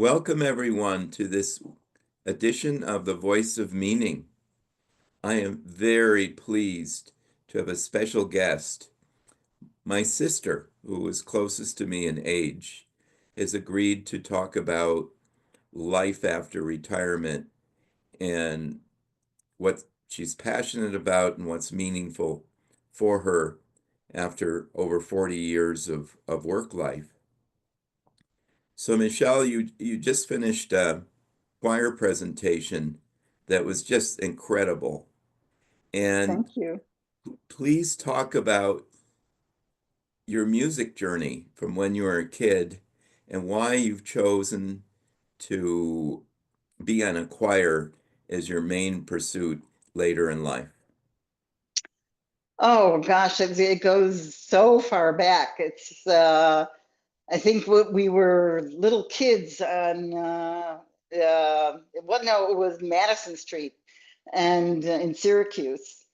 Welcome, everyone, to this edition of The Voice of Meaning. I am very pleased to have a special guest. My sister, who is closest to me in age, has agreed to talk about life after retirement and what she's passionate about and what's meaningful for her after over 40 years of work life. So, Michele, you just finished a choir presentation that was just incredible. And Thank you. please talk about your music journey from when you were a kid and why you've chosen to be on a choir as your main pursuit later in life. Oh gosh, it goes so far back. I think we were little kids on, it was Madison Street and in Syracuse.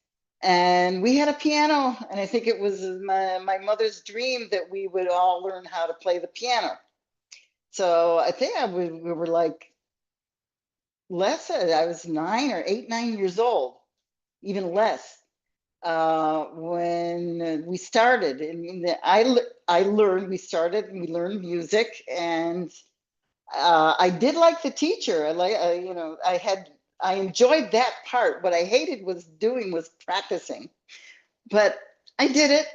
And we had a piano, and I think it was my mother's dream that we would all learn how to play the piano. So I think we were like I was 9 or 8, 9 years old, even less. When we started. I learned, we learned music, and I did like the teacher. I enjoyed that part. What I hated was practicing, but I did it.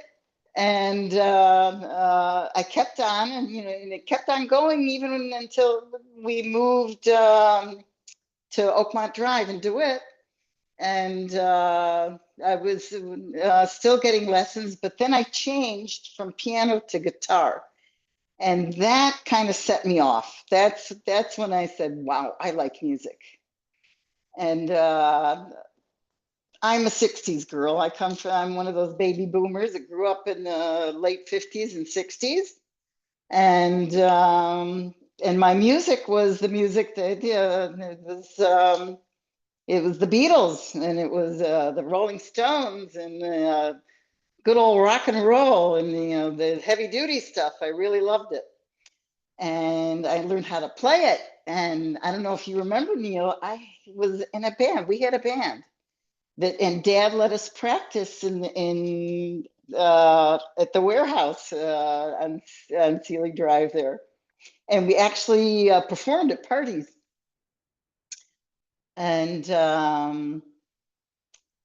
And I kept on, and it kept on going even until we moved to Oakmont Drive in DeWitt. And I was still getting lessons, but then I changed from piano to guitar, and that kind of set me off. That's when I said, "Wow, I like music." And I'm a '60s girl. I'm one of those baby boomers that grew up in the late '50s and '60s, and my music was the music that it was the Beatles, and it was the Rolling Stones, and good old rock and roll, and the heavy duty stuff. I really loved it, and I learned how to play it. And I don't know if you remember, Neil. I was in a band. We had a band and Dad let us practice in at the warehouse on Sealy Drive there, and we actually performed at parties. And and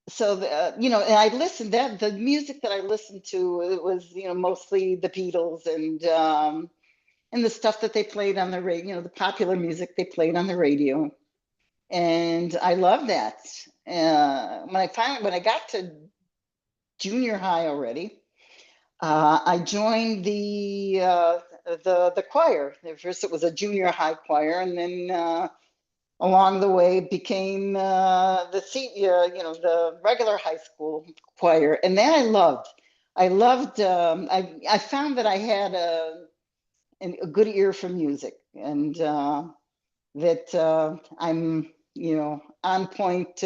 I listened, that the music that I listened to, it was, mostly the Beatles and the stuff that they played on the radio, the popular music they played on the radio. And I love that. When I got to junior high already, I joined the choir. At first it was a junior high choir, and then along the way became the regular high school choir. And that I found that I had a good ear for music, and that I'm on point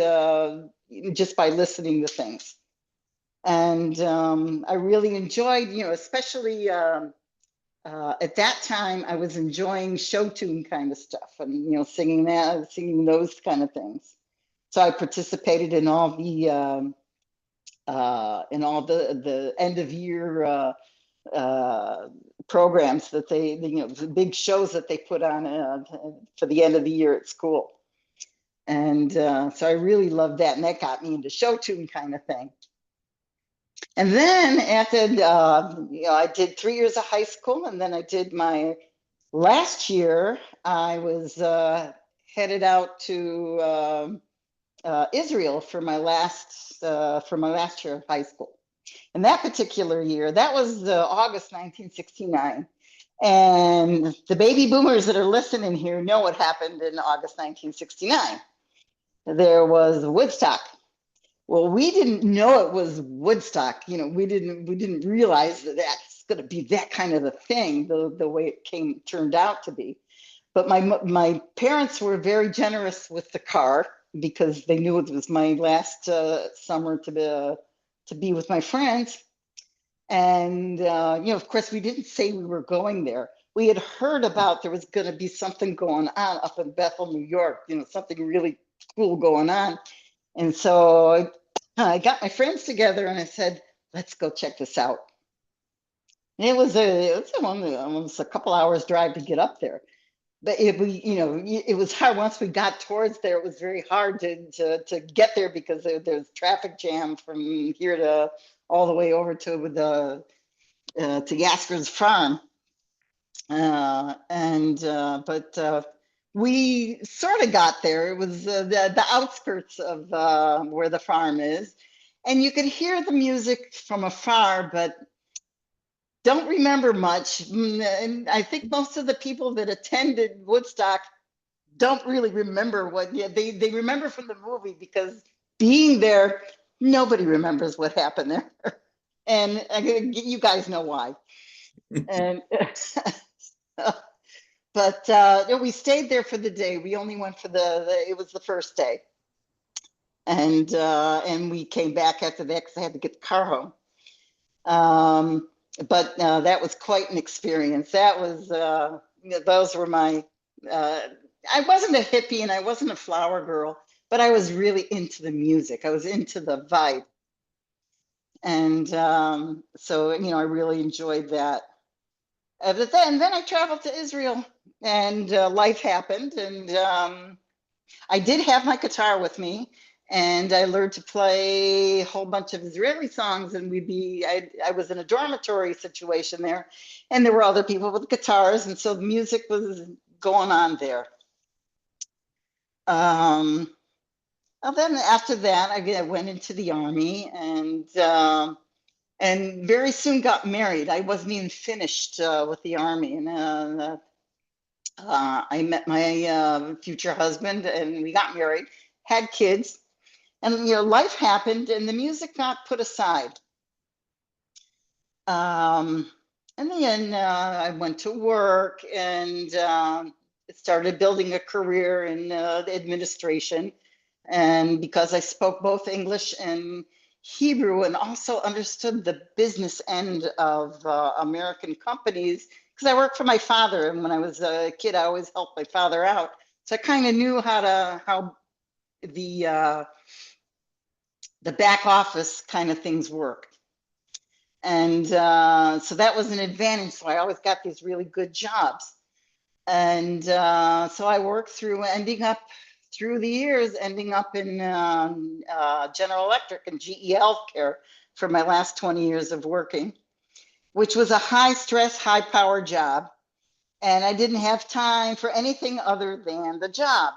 just by listening to things. And I really enjoyed, especially at that time, I was enjoying show tune kind of stuff, and singing those kind of things. So I participated in all the end of year programs that the big shows that they put on for the end of the year at school. And so I really loved that, and that got me into show tune kind of thing. And then I did 3 years of high school, and then I did my last year. I was headed out to Israel for my last year of high school. And that particular year, that was August 1969. And the baby boomers that are listening here know what happened in August 1969. There was Woodstock. Well, we didn't know it was Woodstock. We didn't realize that that's going to be that kind of a thing, the way it turned out to be. But my parents were very generous with the car, because they knew it was my last summer to be with my friends. And of course, we didn't say we were going there, we had heard about there was going to be something going on up in Bethel, New York, something really cool going on. And so I got my friends together and I said, let's go check this out. And it was almost a couple hours drive to get up there. But it was hard. Once we got towards there, it was very hard to get there because there's traffic jam from here to all the way over to to Yasker's farm. But we sort of got there. It was the outskirts of where the farm is, and you could hear the music from afar, but don't remember much. And I think most of the people that attended Woodstock don't really remember what. Yeah, they remember from the movie, because being there, nobody remembers what happened there, and you guys know why. And but we stayed there for the day. We only went for it was the first day, and we came back after that because I had to get the car home. But that was quite an experience. That was those were my. I wasn't a hippie and I wasn't a flower girl, but I was really into the music. I was into the vibe, and so I really enjoyed that. But then I traveled to Israel, and life happened, and I did have my guitar with me, and I learned to play a whole bunch of Israeli songs. And I was in a dormitory situation there, and there were other people with guitars, and so the music was going on there. And then after that, I went into the army, and very soon got married. I wasn't even finished with the army, and I met my future husband, and we got married, had kids, and life happened, and the music got put aside. And then I went to work and started building a career in administration. And because I spoke both English and Hebrew, and also understood the business end of American companies, because I worked for my father, and when I was a kid, I always helped my father out. So I kind of knew how the back office kind of things work. And so that was an advantage. So I always got these really good jobs. And so I worked through the years, ending up in General Electric and GE Healthcare for my last 20 years of working, which was a high stress, high power job. And I didn't have time for anything other than the job.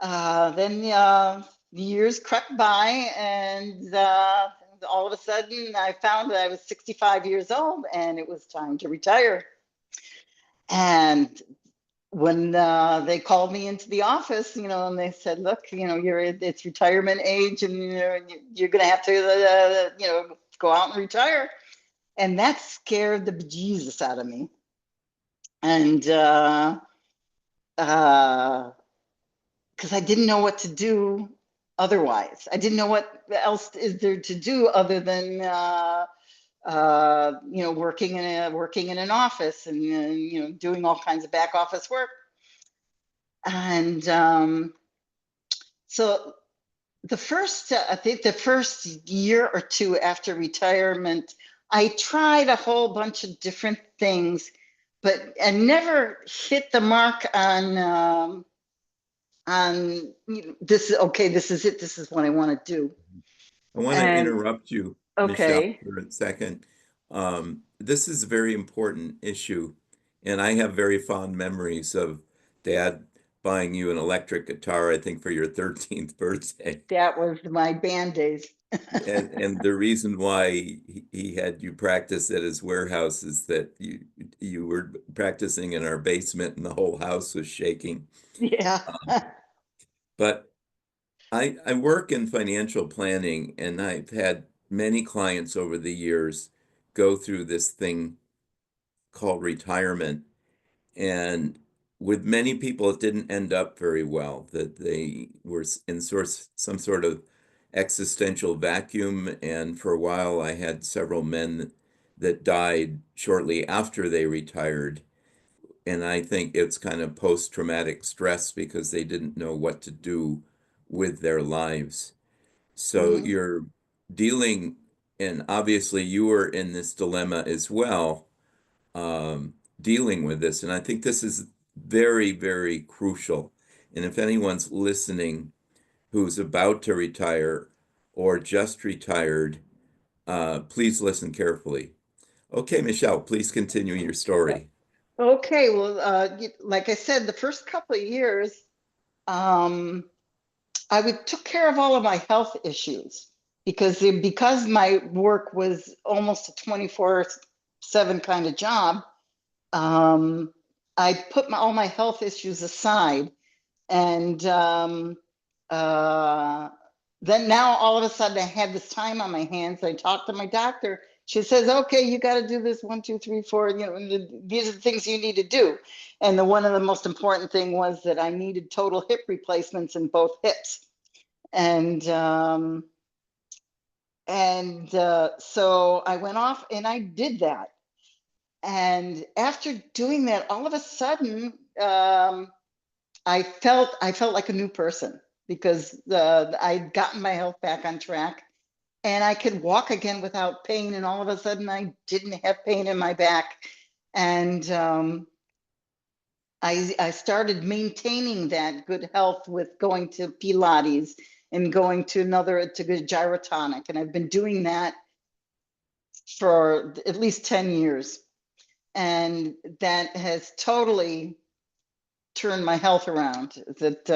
Then the years crept by, and all of a sudden I found that I was 65 years old and it was time to retire. And when they called me into the office, and they said, look, it's retirement age, and you're going to have to, go out and retire. And that scared the bejesus out of me. And because I didn't know what to do otherwise. I didn't know what else is there to do other than working in an office, and doing all kinds of back office work. And so I think the first year or two after retirement, I tried a whole bunch of different things, but I never hit the mark on this is okay, this is it, this is what I want to do. I want to And interrupt you, Michele, okay, for a second. This is a very important issue, and I have very fond memories of Dad buying you an electric guitar, I think, for your 13th birthday. that was my band days. And the reason why he had you practice at his warehouse is that you were practicing in our basement and the whole house was shaking. Yeah. But I work in financial planning, and I've had many clients over the years go through this thing called retirement. And with many people, it didn't end up very well, that they were in some sort of existential vacuum. And for a while, I had several men that died shortly after they retired. And I think it's kind of post-traumatic stress because they didn't know what to do with their lives. So Mhm. you're dealing, and obviously you were in this dilemma as well, dealing with this. And I think this is very, very crucial. And if anyone's listening who's about to retire or just retired, please listen carefully. Okay, Michele, please continue your story. Okay, well, like I said, the first couple of years, um, took care of all of my health issues because my work was almost a 24/7 kind of job. Um, I put all my health issues aside, and uh, then now all of a sudden I had this time on my hands. I talked to my doctor. She says, "Okay, you got to do this 1, 2, 3, 4. These are the things you need to do." And one of the most important thing was that I needed total hip replacements in both hips. And so I went off and I did that. And after doing that, all of a sudden, I felt like a new person because I'd gotten my health back on track and I could walk again without pain. And all of a sudden, I didn't have pain in my back. And I started maintaining that good health with going to Pilates and going to gyrotonic. And I've been doing that for at least 10 years. And that has totally turned my health around. That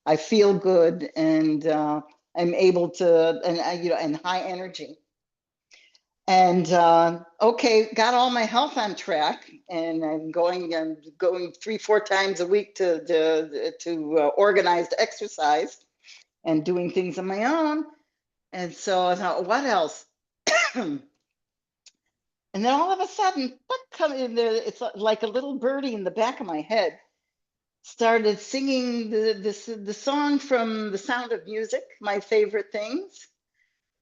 I feel good and I'm able to, and high energy. And okay, got all my health on track, and I'm going 3, 4 times a week to organized exercise and doing things on my own. And so I thought, what else? And then all of a sudden, it's like a little birdie in the back of my head started singing the song from The Sound of Music, my favorite things.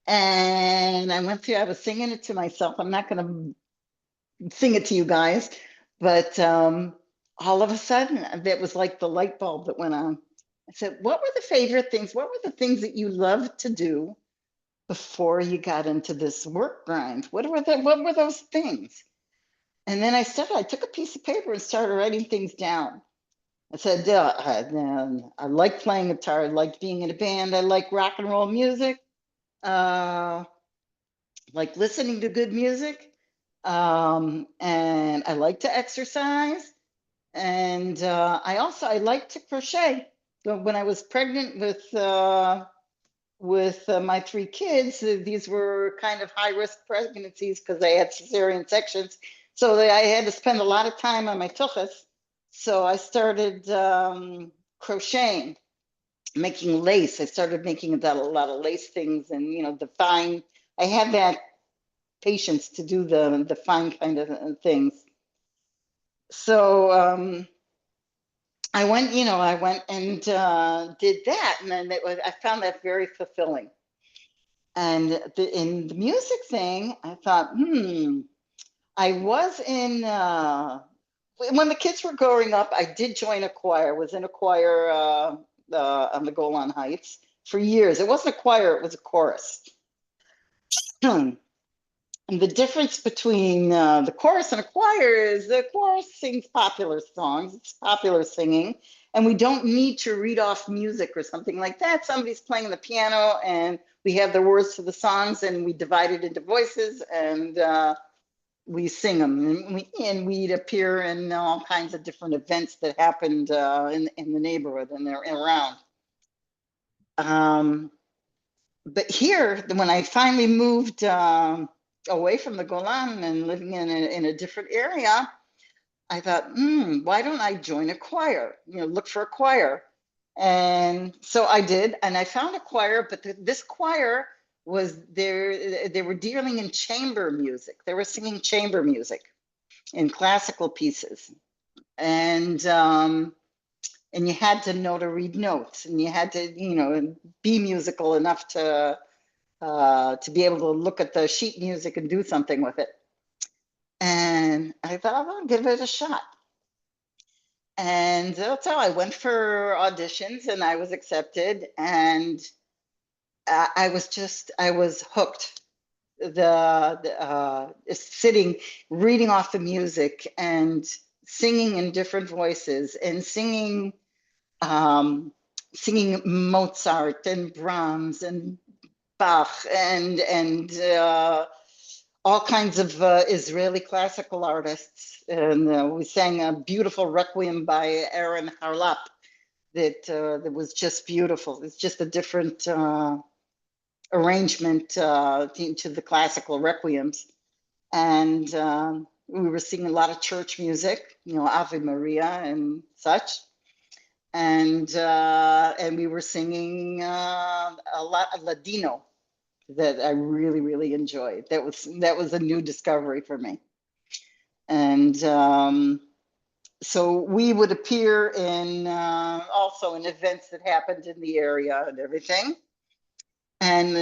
And I was singing it to myself. I'm not going to sing it to you guys, but all of a sudden, that was like the light bulb that went on. I said, what were the favorite things? What were the things that you loved to do before you got into this work grind? What were those things? And then I took a piece of paper and started writing things down. I said, I like playing guitar. I like being in a band. I like rock and roll music. Uh, like listening to good music. And I like to exercise. And I like to crochet. So when I was pregnant with my 3 kids, these were kind of high risk pregnancies because I had cesarean sections. So I had to spend a lot of time on my tuchus. So I started crocheting, making lace. I started making a lot of lace things and, the fine. I had that patience to do the fine kind of things. So I went and did that, and then I found that very fulfilling. And in the music thing, I thought, I was in when the kids were growing up. I did join a choir. I was in a choir on the Golan Heights for years. It wasn't a choir; it was a chorus. And the difference between the chorus and a choir is the chorus sings popular songs, it's popular singing, and we don't need to read off music or something like that. Somebody's playing the piano and we have the words to the songs and we divide it into voices and we sing them. And we'd appear in all kinds of different events that happened in the neighborhood and they're around. But here, when I finally moved away from the Golan and living in a different area, I thought, why don't I join a choir? Look for a choir. And so I did, and I found a choir, but this choir was there. They were dealing in chamber music. They were singing chamber music in classical pieces. And you had to know to read notes, and you had to, be musical enough to be able to look at the sheet music and do something with it. And I thought, I'll give it a shot. And that's how I went for auditions, and I was accepted, and I was hooked. Sitting, reading off the music and singing in different voices and um, singing Mozart and Brahms and Bach and all kinds of Israeli classical artists. And we sang a beautiful requiem by Aaron Harlap that was just beautiful. It's just a different arrangement to the classical requiems. And we were singing a lot of church music, Ave Maria and such. And we were singing a lot of Ladino that I really, really enjoyed. That was a new discovery for me. And so we would appear in also in events that happened in the area and everything. And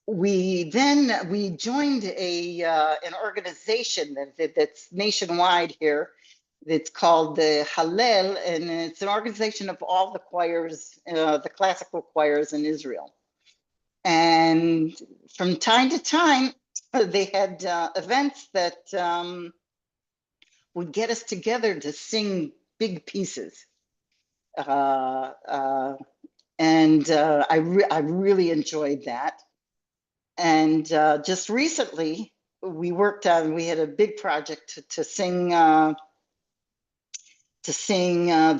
we joined an organization that's nationwide here. It's called the Hallel, and it's an organization of all the choirs, the classical choirs in Israel. And from time to time, they had events that would get us together to sing big pieces. I really enjoyed that. And just recently, we had a big project to sing the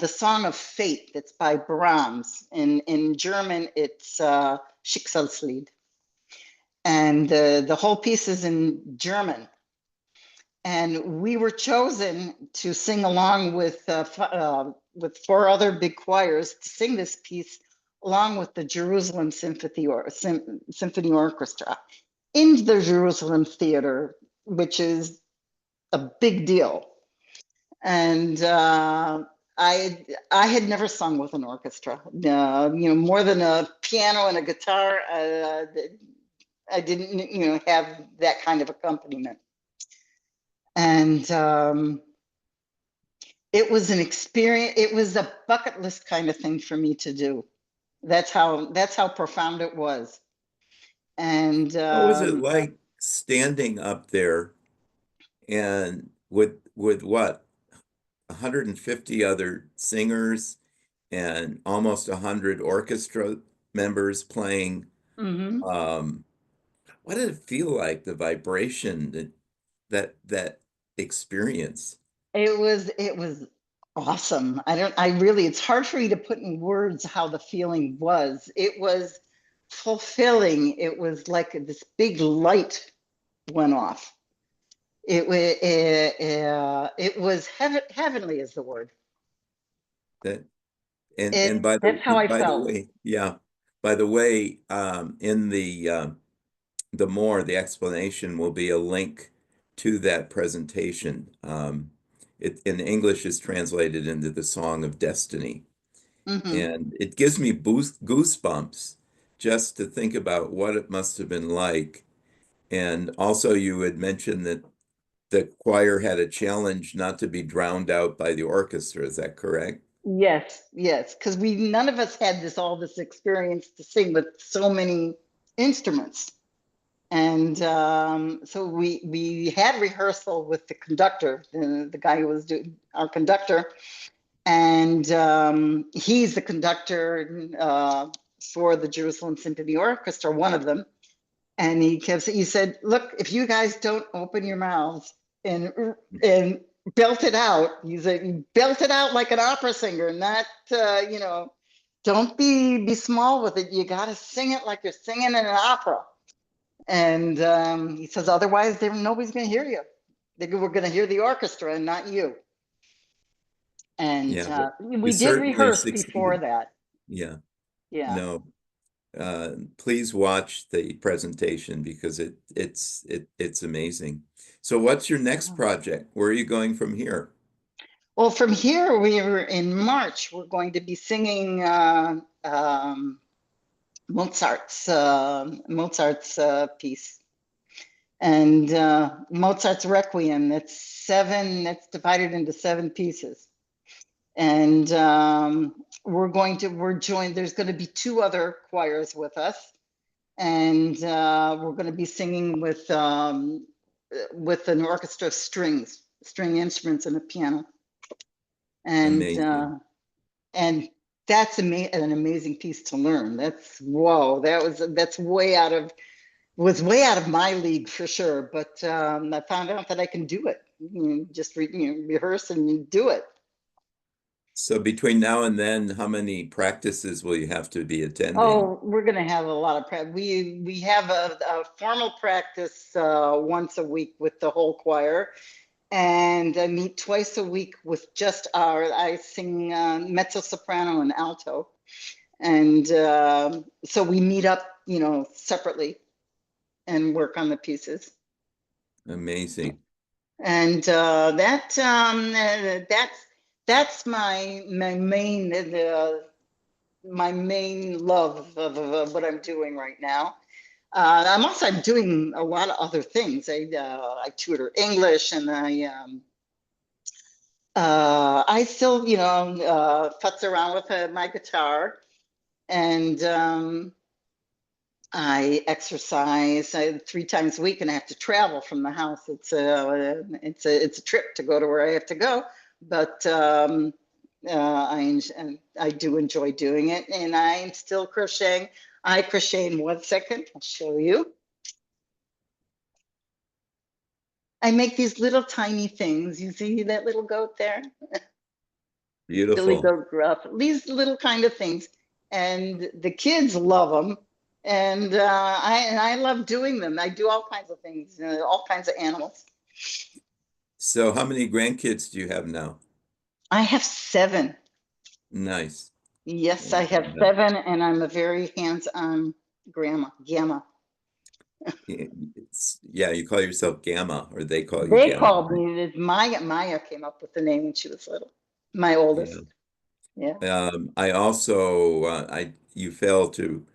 Song of Fate that's by Brahms. In German, it's Schicksalslied. And the whole piece is in German. And we were chosen to sing along with 4 other big choirs to sing this piece along with the Jerusalem Symphony Orchestra in the Jerusalem Theater, which is a big deal. And I had never sung with an orchestra, more than a piano and a guitar. I didn't, have that kind of accompaniment. And it was an experience. It was a bucket list kind of thing for me to do. That's how profound it was. And What was it like standing up there and with what, 150 other singers and almost 100 orchestra members playing? mhm. Um, what did it feel like, the vibration, that experience? It was awesome. It's hard for me to put in words how the feeling was. It was fulfilling. It was like this big light went off. It was heavenly is the word. That and by That's how I the felt. way, yeah, by the way, in the explanation will be a link to that presentation. It in English is translated into the Song of Destiny, Hmm. and it gives me goosebumps just to think about what it must have been like. And also, you had mentioned that the choir had a challenge not to be drowned out by the orchestra. Is that correct? Yes, yes, because we none of us had all this experience to sing with so many instruments. And so we had rehearsal with the conductor, the guy who was our conductor, and he's the conductor for the Jerusalem Symphony Orchestra, one of them. And he said, "Look, if you guys don't open your mouths and belt it out," he said, "belt it out like an opera singer, not don't be small with it. You got to sing it like you're singing in an opera." And he says, "Otherwise, nobody's going to hear you. We're going to hear the orchestra and not you." And Yeah, well, you we did certainly rehearse before succeeded. that. Yeah, Yeah. no. Please watch the presentation because it's amazing. So what's your next project? Where are you going from here? Well, from here, we were in March. We're going to be singing Mozart's piece, And Mozart's Requiem, that's divided into 7 pieces. And we're joined, there's going to be 2 other choirs with us. And we're going to be singing with an orchestra of string instruments and a piano. Amazing. And that's an amazing piece to learn. That's whoa, that's was way out of my league for sure. But I found out that I can do it. Just rehearse and do it. So between now and then, how many practices will you have to be attending? Oh, we're going to have a lot of practice. We have a formal practice once a week with the whole choir, and I meet twice a week with just I sing mezzo soprano and alto, and so we meet up, separately and work on the pieces. Amazing. And that's my main love of what I'm doing right now. I'm doing a lot of other things. I tutor English, and I still futz around with my guitar, and I exercise 3 times a week, and I have to travel from the house. It's a trip to go to where I have to go, but I do enjoy doing it, and I'm still crocheting. I crochet in 1 second. I'll show you. I make these little tiny things. You see that little goat there? Billy Beautiful. Goat Gruff. These little kind of things, and the kids love them. And I love doing them. I do all kinds of things, all kinds of animals. So how many grandkids do you have now? I have 7. Nice. Yes, I have And, 7, and I'm a very hands-on grandma, gamma. yeah, you call yourself Gamma, or they call you They Gamma. called me, Maya came up with the name when she was little, my Yeah. oldest. Yeah. I also, you failed to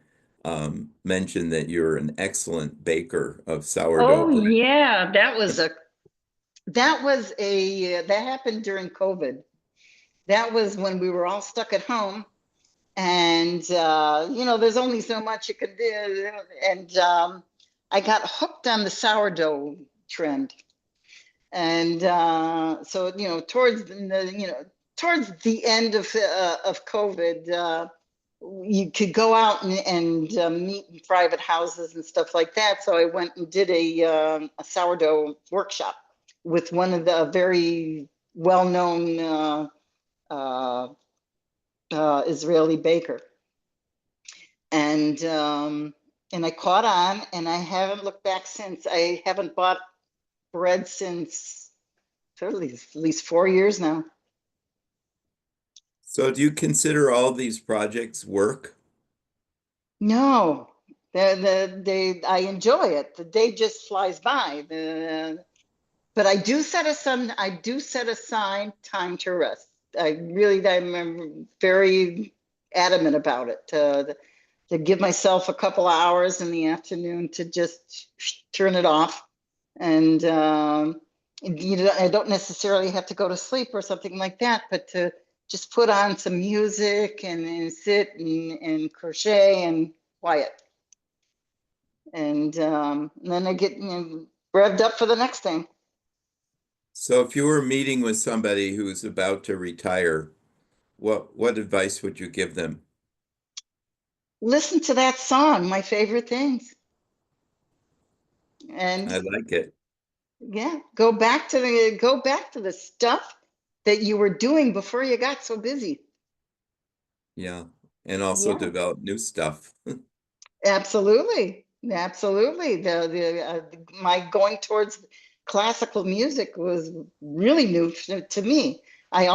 mention that you're an excellent baker of sourdough Oh bread. yeah, that happened during COVID. That was when we were all stuck at home, and there's only so much you can do, and I got hooked on the sourdough trend. And so towards the end of COVID, you could go out and meet in private houses and stuff like that. So I went and did a sourdough workshop with one of the very well-known uh, Israeli baker, and I caught on, and I haven't looked back since. I haven't bought bread since at least 4 years now. So do you consider all these projects work? No, I enjoy it. The day just flies by. But I do set aside time to rest. I'm very adamant about it. To give myself a couple hours in the afternoon to just turn it off, and I don't necessarily have to go to sleep or something like that, but to just put on some music and sit and crochet and quiet, and then I get revved up for the next thing. So if you were meeting with somebody who's about to retire, what advice would you give them? Listen to that song, My Favorite Things, and I like it. yeah, go back to the stuff that you were doing before you got so busy. Yeah. And also Yeah, develop new stuff. absolutely, absolutely. My going towards classical music was really new to me. I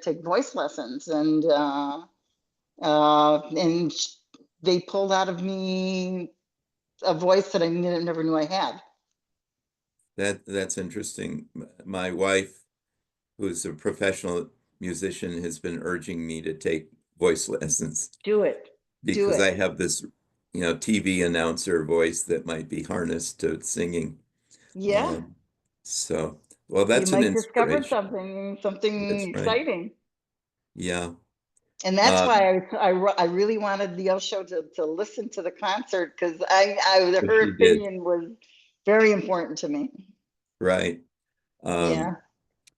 take voice lessons, and they pulled out of me a voice that I never knew I had. That's interesting. My wife, who's a professional musician, has been urging me to take voice lessons Do it, do because it. I have this TV announcer voice that might be harnessed to singing. Yeah, Um, so, well, you that's an might discover inspiration. something That's right. exciting. Yeah. And that's Um, why I really wanted the show to listen to the concert because her she did. opinion was very important to me. Right. Um, Yeah.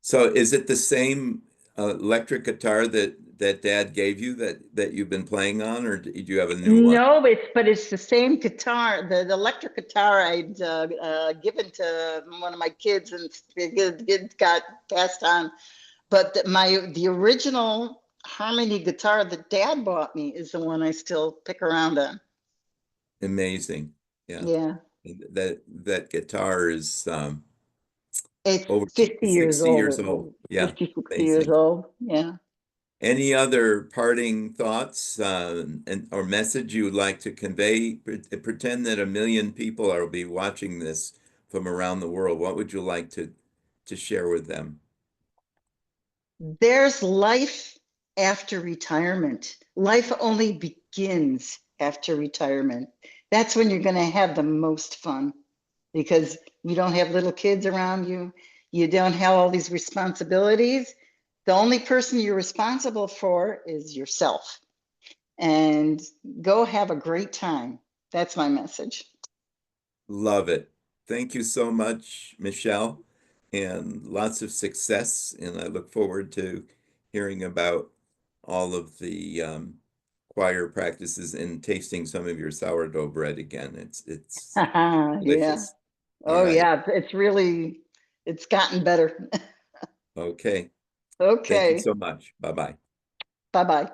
so is it the same electric guitar that Dad gave you that you've been playing on, or do you have a new one? No, it's the same guitar. The electric guitar I'd given to one of my kids, and it got passed on. But the original harmony guitar that Dad bought me is the one I still pick around on. Amazing. Yeah. Yeah, That guitar is it's over 50 years 60 years old. old. Yeah. 50, 60 years Amazing. old. Yeah. Any other parting thoughts and or message you would like to convey? Pretend that a million people are will be watching this from around the world. What would you like to share with them? There's life after retirement. Life only begins after retirement. That's when you're going to have the most fun because you don't have little kids around you. You don't have all these responsibilities. The only person you're responsible for is yourself. And go have a great time. That's my message. Love it. Thank you so much, Michelle, and lots of success. And I look forward to hearing about all of the choir practices and tasting some of your sourdough bread again. It's Yeah. delicious. All Oh, right. yeah. It's gotten better. Okay. Thank you Okay. so much. Bye-bye. Bye bye.